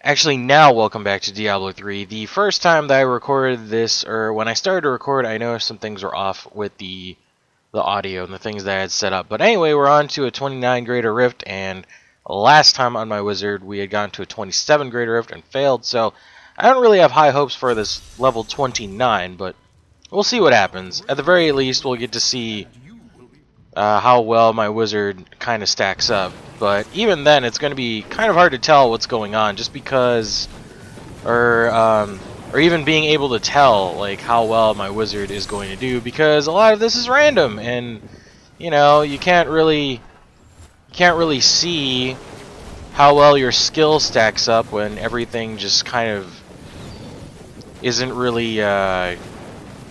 Actually, now welcome back to Diablo 3. The first time that I recorded this, or when I started to record, I noticed some things were off with the audio and the things that I had set up. But anyway, we're on to a 29 Greater Rift, and last time on my wizard, we had gone to a 27 Greater Rift and failed, so I don't really have high hopes for this level 29, but we'll see what happens. At the very least, we'll get to see how well my wizard kind of stacks up. But even then, it's going to be kind of hard to tell what's going on, just because, or even being able to tell like how well my wizard is going to do, because a lot of this is random, and you know you can't really see how well your skill stacks up when everything just kind of isn't really.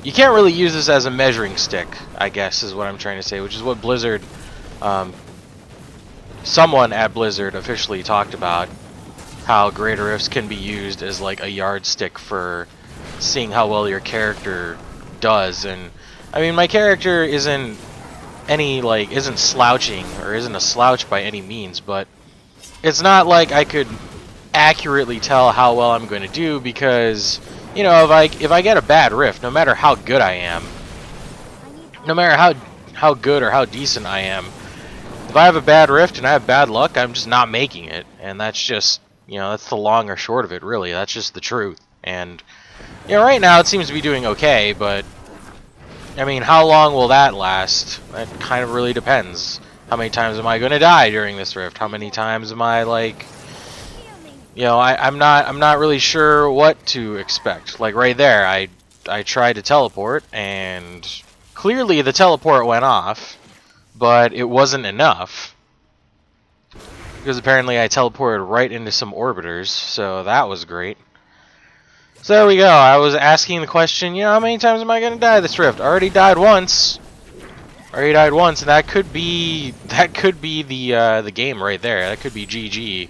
You can't really use this as a measuring stick, I guess, is what I'm trying to say, which is what Blizzard, someone at Blizzard officially talked about, how Greater Rifts can be used as like a yardstick for seeing how well your character does. And I mean, my character isn't slouching, or isn't a slouch by any means, but it's not like I could accurately tell how well I'm going to do, because you know, if I get a bad rift, no matter how good I am, no matter how good or how decent I am, if I have a bad rift and I have bad luck, I'm just not making it. And that's just, you know, that's the long or short of it, really. That's just the truth. And you know, right now it seems to be doing okay, but I mean, how long will that last? That kind of really depends. How many times am I going to die during this rift? How many times am I like, you know, I'm not really sure what to expect. Like right there, I tried to teleport, and clearly the teleport went off, but it wasn't enough, because apparently I teleported right into some orbiters, so that was great. So there we go. I was asking the question, you know, how many times am I gonna die this rift? I already died once. And that could be the game right there. That could be GG.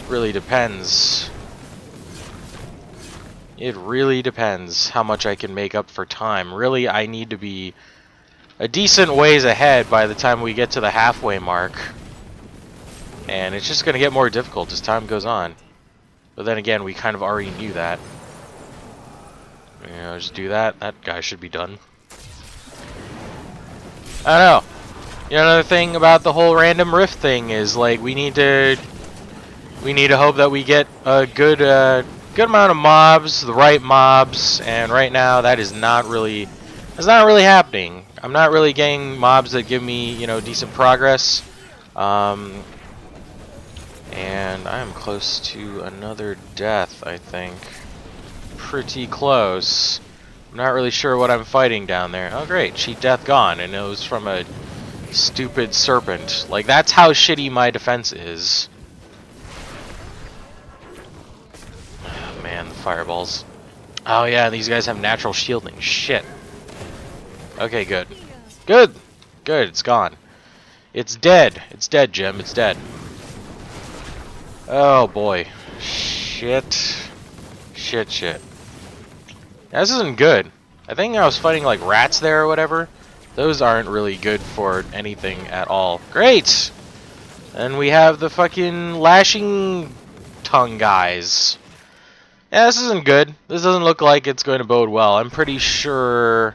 Really depends. It really depends how much I can make up for time. Really, I need to be a decent ways ahead by the time we get to the halfway mark. And it's just going to get more difficult as time goes on. But then again, we kind of already knew that. You know, just do that. That guy should be done. I don't know. You know, another thing about the whole random rift thing is, like, we need to hope that we get a good amount of mobs, the right mobs, and right now that is not really happening. I'm not really getting mobs that give me, you know, decent progress. And I'm close to another death, I think. Pretty close. I'm not really sure what I'm fighting down there. Oh great, cheat death gone, and it was from a stupid serpent. Like, that's how shitty my defense is. Man, the fireballs. Oh yeah, these guys have natural shielding. Shit. Okay, good. Good! Good, it's gone. It's dead. It's dead, Jim. It's dead. Oh boy. Shit. Shit. This isn't good. I think I was fighting like rats there or whatever. Those aren't really good for anything at all. Great! And we have the fucking lashing tongue guys. Yeah, this isn't good. This doesn't look like it's going to bode well. I'm pretty sure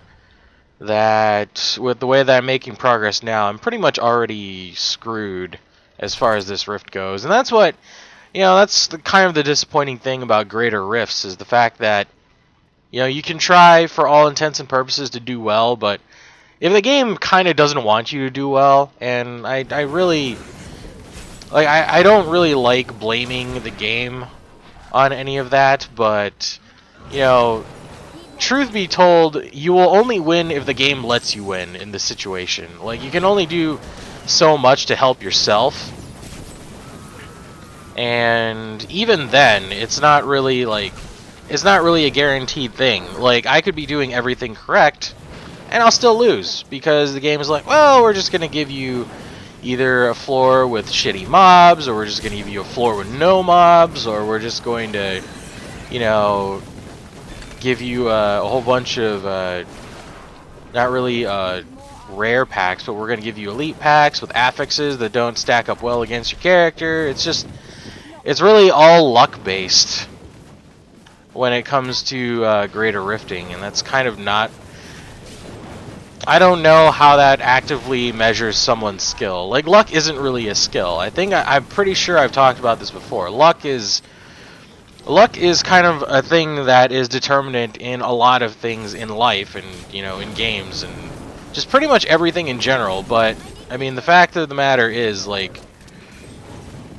that with the way that I'm making progress now, I'm pretty much already screwed as far as this rift goes. And that's what, you know, that's kind of the disappointing thing about Greater Rifts, is the fact that, you know, you can try for all intents and purposes to do well, but if the game kind of doesn't want you to do well, and I really, like, I don't really like blaming the game on any of that, but you know, truth be told, you will only win if the game lets you win in this situation. Like, you can only do so much to help yourself, and even then, it's not really a guaranteed thing. Like, I could be doing everything correct, and I'll still lose, because the game is like, well, we're just gonna give you either a floor with shitty mobs, or we're just going to give you a floor with no mobs, or we're just going to, you know, give you a whole bunch of, not really rare packs, but we're going to give you elite packs with affixes that don't stack up well against your character. It's just, it's really all luck based when it comes to greater rifting, and that's kind of not. I don't know how that actively measures someone's skill. Like, luck isn't really a skill. I'm pretty sure I've talked about this before. Luck is kind of a thing that is determinant in a lot of things in life and, you know, in games and just pretty much everything in general. But I mean, the fact of the matter is, like,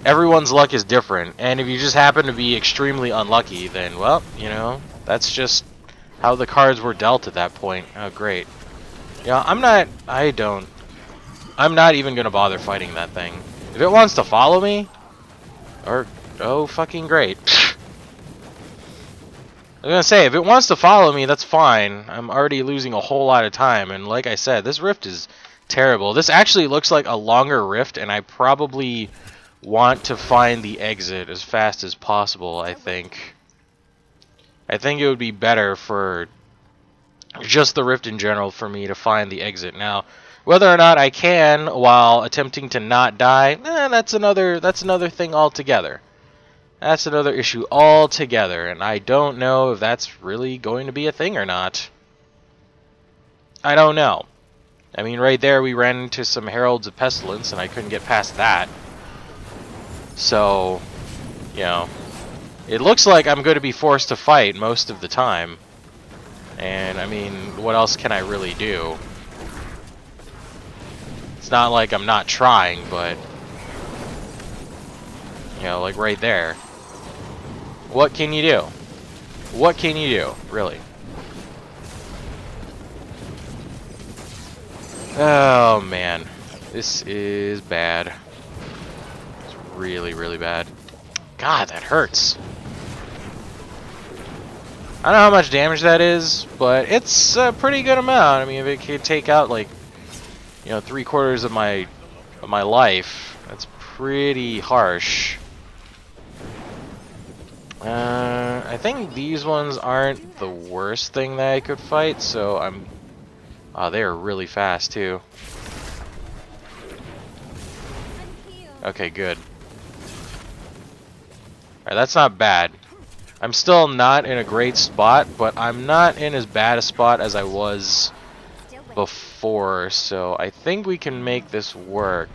everyone's luck is different, and if you just happen to be extremely unlucky, then, well, you know, that's just how the cards were dealt at that point. Oh, great. Yeah, I'm not even gonna bother fighting that thing. If it wants to follow me, oh, fucking great. I was gonna say, if it wants to follow me, that's fine. I'm already losing a whole lot of time, and like I said, this rift is terrible. This actually looks like a longer rift, and I probably want to find the exit as fast as possible, I think. I think it would be better for just the rift in general for me to find the exit. Now, whether or not I can while attempting to not die, that's another thing altogether. That's another issue altogether, and I don't know if that's really going to be a thing or not. I don't know. I mean, right there we ran into some Heralds of Pestilence, and I couldn't get past that. So, you know, it looks like I'm going to be forced to fight most of the time. And, I mean, what else can I really do? It's not like I'm not trying, but, you know, like right there. What can you do? What can you do, really? Oh, man. This is bad. It's really, really bad. God, that hurts. I don't know how much damage that is, but it's a pretty good amount. I mean, if it could take out, like, you know, 3/4 of my life, that's pretty harsh. I think these ones aren't the worst thing that I could fight, so I'm... Oh, they're really fast, too. Okay, good. Alright, that's not bad. I'm still not in a great spot, but I'm not in as bad a spot as I was before, so I think we can make this work.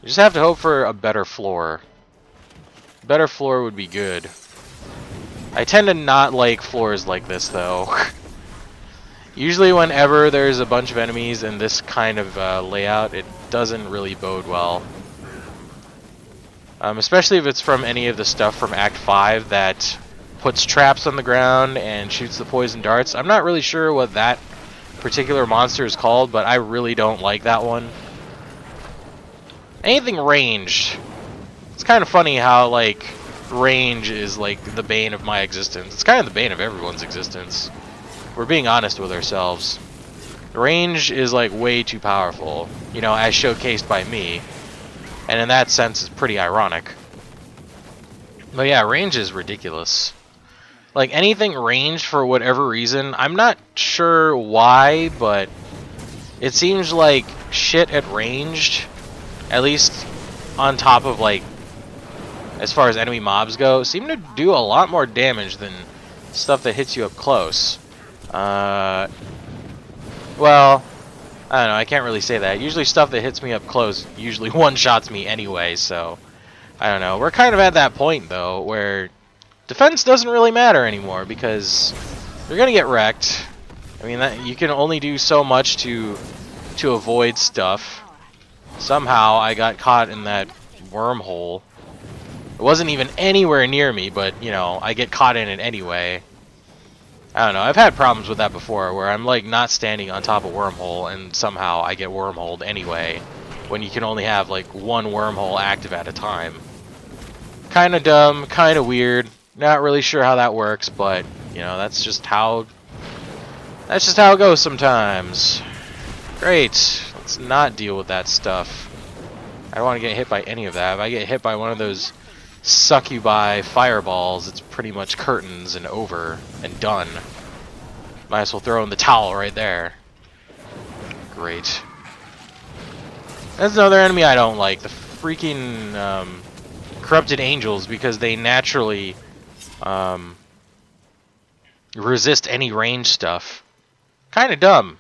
You just have to hope for a better floor. Better floor would be good. I tend to not like floors like this, though. Usually whenever there's a bunch of enemies in this kind of layout, it doesn't really bode well. Especially if it's from any of the stuff from Act 5 that puts traps on the ground and shoots the poison darts. I'm not really sure what that particular monster is called, but I really don't like that one. Anything ranged. It's kind of funny how, like, range is, like, the bane of my existence. It's kind of the bane of everyone's existence. We're being honest with ourselves. Range is, like, way too powerful, you know, as showcased by me. And in that sense, it's pretty ironic. But yeah, range is ridiculous. Like, anything ranged for whatever reason, I'm not sure why, but it seems like shit at ranged, at least on top of, like, as far as enemy mobs go, seem to do a lot more damage than stuff that hits you up close. Well, I don't know, I can't really say that. Usually stuff that hits me up close usually one-shots me anyway, so I don't know. We're kind of at that point, though, where defense doesn't really matter anymore because you're going to get wrecked. I mean, you can only do so much to avoid stuff. Somehow I got caught in that wormhole. It wasn't even anywhere near me, but, you know, I get caught in it anyway. I don't know, I've had problems with that before, where I'm, like, not standing on top of a wormhole, and somehow I get wormholed anyway, when you can only have, like, one wormhole active at a time. Kinda dumb, kinda weird, not really sure how that works, but, you know, that's just how it goes sometimes. Great, let's not deal with that stuff. I don't want to get hit by any of that. If I get hit by one of those succubi fireballs, it's pretty much curtains and over and done. Might as well throw in the towel right there. Great. That's another enemy I don't like. The freaking corrupted angels because they naturally resist any range stuff. Kind of dumb.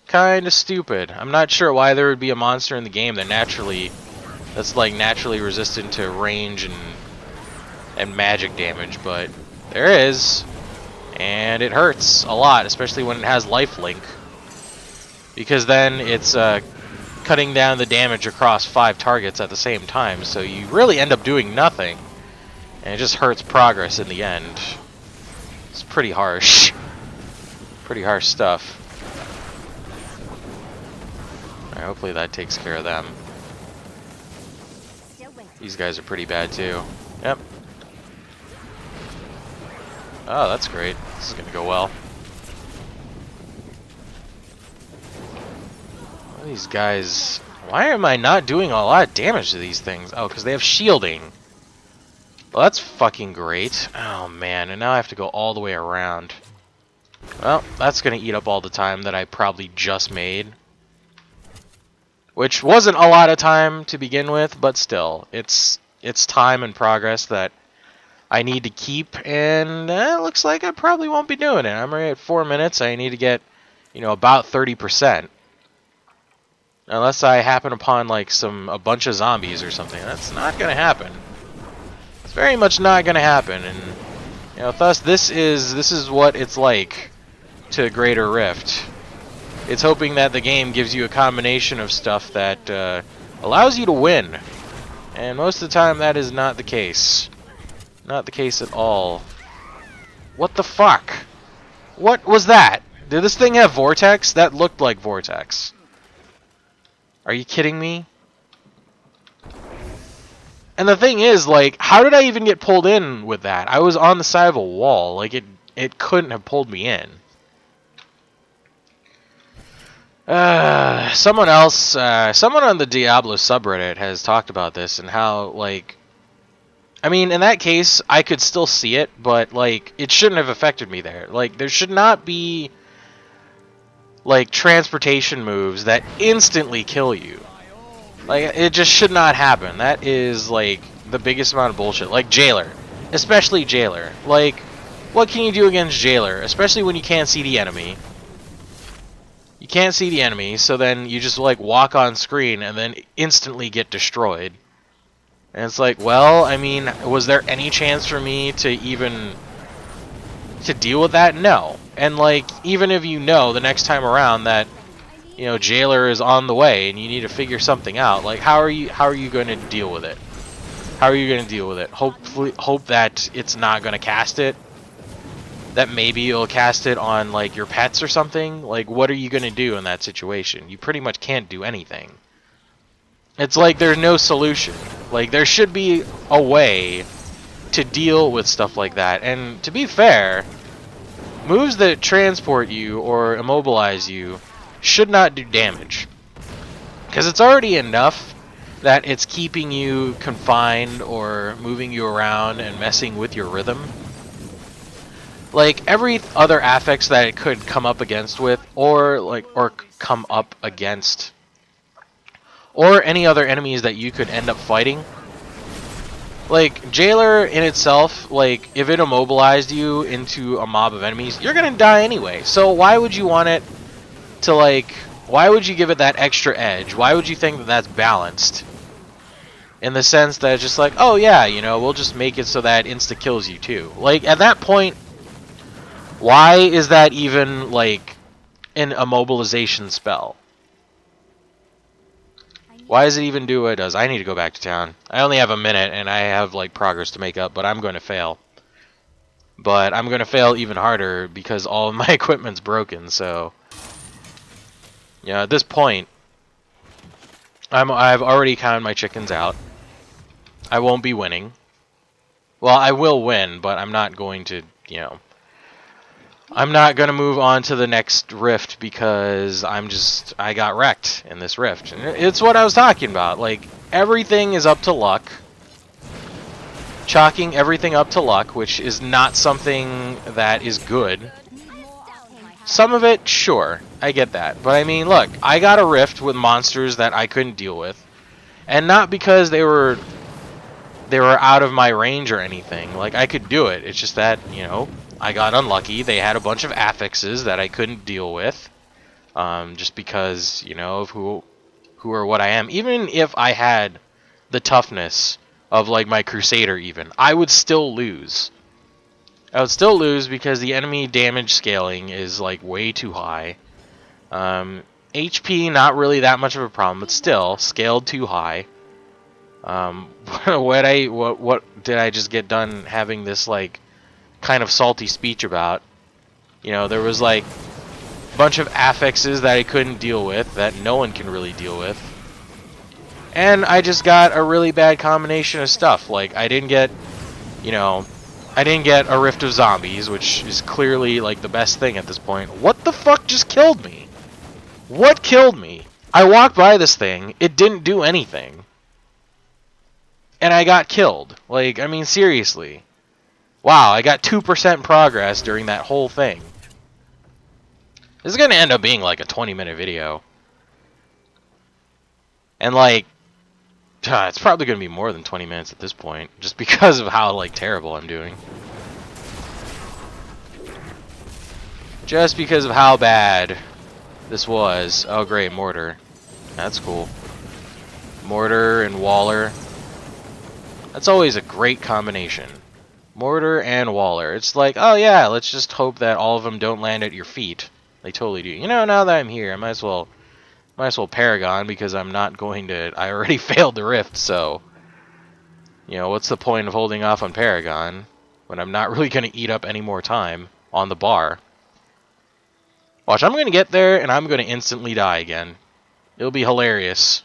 Kind of stupid. I'm not sure why there would be a monster in the game that's like naturally resistant to range and magic damage, but there is, and it hurts a lot, especially when it has lifelink, because then it's cutting down the damage across 5 targets at the same time, so you really end up doing nothing, and it just hurts progress in the end. It's pretty harsh. Pretty harsh stuff. Alright, hopefully that takes care of them. These guys are pretty bad too. Yep. Oh, that's great. This is gonna go well. What are these guys... Why am I not doing a lot of damage to these things? Oh, because they have shielding. Well, that's fucking great. Oh, man. And now I have to go all the way around. Well, that's going to eat up all the time that I probably just made. Which wasn't a lot of time to begin with, but still. It's time and progress that I need to keep, and it looks like I probably won't be doing it. I'm already at 4 minutes. I need to get, about 30%. Unless I happen upon, like, a bunch of zombies or something. That's not going to happen. It's very much not going to happen, and, thus, this is what it's like to Greater Rift. It's hoping that the game gives you a combination of stuff that allows you to win. And most of the time, that is not the case. Not the case at all. What the fuck? What was that? Did this thing have Vortex? That looked like Vortex. Are you kidding me? And the thing is, like, how did I even get pulled in with that? I was on the side of a wall. Like, it couldn't have pulled me in. Someone on the Diablo subreddit has talked about this and how, like, I mean, in that case, I could still see it, but, like, it shouldn't have affected me there. Like, there should not be, like, transportation moves that instantly kill you. Like, it just should not happen. That is, like, the biggest amount of bullshit. Like, Jailer. Especially Jailer. Like, what can you do against Jailer? Especially when you can't see the enemy. You can't see the enemy, so then you just, like, walk on screen and then instantly get destroyed. And it's like, well, I mean, was there any chance for me to even... to deal with that? No. And, like, even if you know the next time around that, Jailer is on the way and you need to figure something out, like, how are you going to deal with it? How are you going to deal with it? Hope that it's not going to cast it. That maybe you'll cast it on, like, your pets or something. Like, what are you going to do in that situation? You pretty much can't do anything. It's like there's no solution. Like, there should be a way to deal with stuff like that. And to be fair, moves that transport you or immobilize you should not do damage. Because it's already enough that it's keeping you confined or moving you around and messing with your rhythm. Like, every other affix that it could come up against with, or come up against, or any other enemies that you could end up fighting. Like, Jailer in itself, like, if it immobilized you into a mob of enemies, you're gonna die anyway. So why would you want it to, like, why would you give it that extra edge? Why would you think that that's balanced? In the sense that it's just like, oh yeah, we'll just make it so that it insta-kills you too. Like, at that point, why is that even, like, an immobilization spell? Why does it even do what it does? I need to go back to town. I only have a minute, and I have, like, progress to make up, but I'm going to fail. But I'm going to fail even harder because all of my equipment's broken, so... Yeah, at this point, I've already counted my chickens out. I won't be winning. Well, I will win, but I'm not going to, I'm not going to move on to the next rift because I got wrecked in this rift. And it's what I was talking about. Like, everything is up to luck. Chalking everything up to luck, which is not something that is good. Some of it, sure, I get that. But I mean, look, I got a rift with monsters that I couldn't deal with. And not because they they were out of my range or anything. Like, I could do it. It's just that, you know, I got unlucky. They had a bunch of affixes that I couldn't deal with. Just because, you know, of who or what I am. Even if I had the toughness of, like, my Crusader even, I would still lose. I would still lose because the enemy damage scaling is, like, way too high. HP, not really that much of a problem, but still, scaled too high. What did I just get done having this, like, kind of salty speech about? You know, there was, like, a bunch of affixes that I couldn't deal with, that no one can really deal with. And I just got a really bad combination of stuff. Like, I didn't get, you know, I didn't get a Rift of Zombies, which is clearly, like, the best thing at this point. What the fuck just killed me? What killed me? I walked by this thing, it didn't do anything. And I got killed. Like, I mean, seriously. Wow, I got 2% progress during that whole thing. This is going to end up being like a 20-minute video. And like, it's probably going to be more than 20 minutes at this point. Just because of how, like, terrible I'm doing. Just because of how bad this was. Oh, great, Mortar. That's cool. Mortar and Waller. That's always a great combination. Mortar and Waller. It's like, oh yeah, let's just hope that all of them don't land at your feet. They totally do. You know, now that I'm here, I might as well Paragon, because I'm not going to... I already failed the Rift, so... You know, what's the point of holding off on Paragon when I'm not really going to eat up any more time on the bar? Watch, I'm going to get there, and I'm going to instantly die again. It'll be hilarious.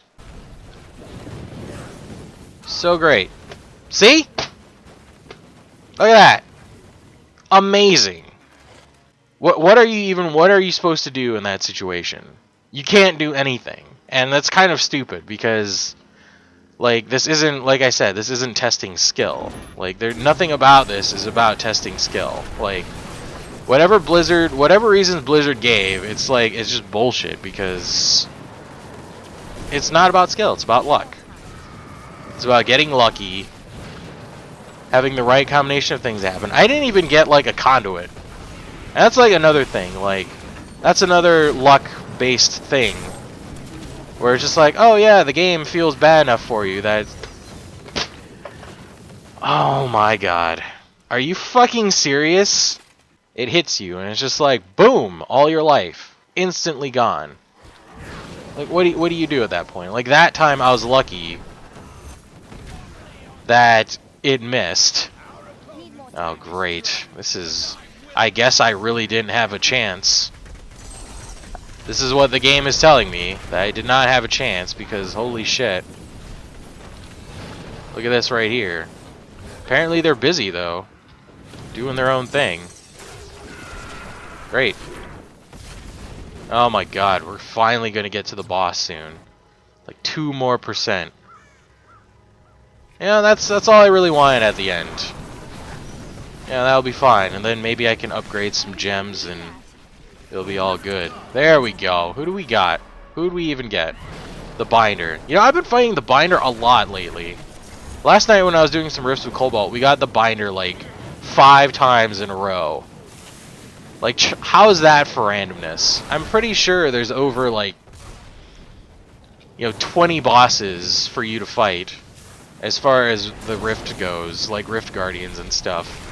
So great. See? Look at that. Amazing. What are you supposed to do in that situation? You can't do anything. And that's kind of stupid because, like, this isn't, like I said, this isn't testing skill. Like, nothing about this is about testing skill. Like, whatever reasons Blizzard gave, it's like, it's just bullshit because it's not about skill, it's about luck. It's about getting lucky, having the right combination of things happen. I didn't even get, like, a conduit. And that's, like, another thing. Like, that's another luck-based thing. Where it's just like, oh, yeah, the game feels bad enough for you that... Oh, my God. Are you fucking serious? It hits you, and it's just like, boom, all your life. Instantly gone. Like, what do you do at that point? Like, that time I was lucky that it missed. Oh, great. This is... I guess I really didn't have a chance. This is what the game is telling me, that I did not have a chance, because holy shit. Look at this right here. Apparently they're busy, though. Doing their own thing. Great. Oh my god, we're finally going to get to the boss soon. Like 2% more. Yeah, that's all I really wanted at the end. Yeah, that'll be fine. And then maybe I can upgrade some gems and it'll be all good. There we go. Who do we got? Who did we even get? The Binder. You know, I've been fighting the Binder a lot lately. Last night when I was doing some rifts with Cobalt, we got the Binder like 5 times in a row. Like, how is that for randomness? I'm pretty sure there's over, like, you know, 20 bosses for you to fight as far as the Rift goes, like Rift Guardians and stuff.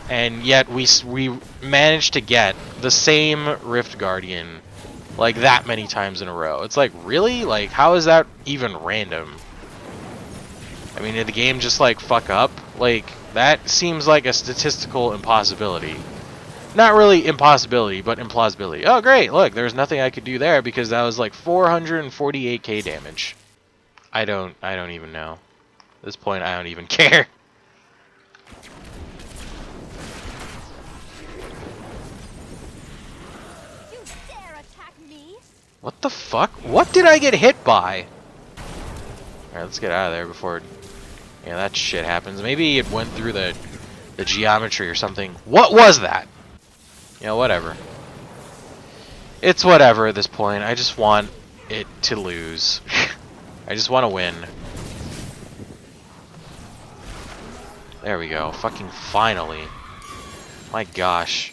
And yet we managed to get the same Rift Guardian like that many times in a row. It's like, really? Like, how is that even random? I mean, did the game just like fuck up? Like, that seems like a statistical impossibility. Not really impossibility, but implausibility. Oh great, look, there's nothing I could do there because that was like 448k damage. I don't even know. At this point I don't even care. What the fuck? What did I get hit by? Alright, let's get out of there before that shit happens. Maybe it went through the geometry or something. What was that? You know, whatever. It's whatever at this point. I just want it to lose. I just want to win. There we go. Fucking finally. My gosh.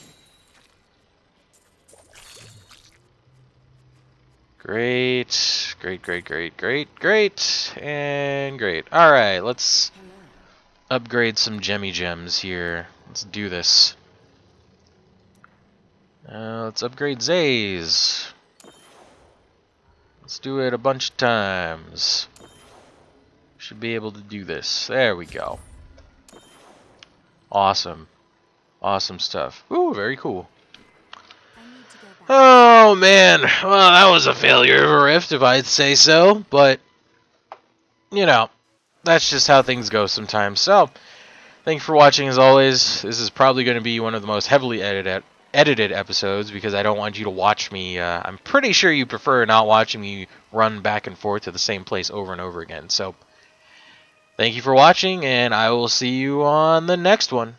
Great. Great, great, great, great, great. And great. Alright, let's upgrade some gemmy gems here. Let's do this. Let's upgrade Zays. Let's do it a bunch of times. Should be able to do this. There we go. Awesome. Awesome stuff. Ooh, very cool. Oh, man. Well, that was a failure of a rift, if I'd say so. But, you know, that's just how things go sometimes. So, thank you for watching, as always. This is probably going to be one of the most heavily edited episodes, because I don't want you to watch me. I'm pretty sure you prefer not watching me run back and forth to the same place over and over again. So, thank you for watching, and I will see you on the next one.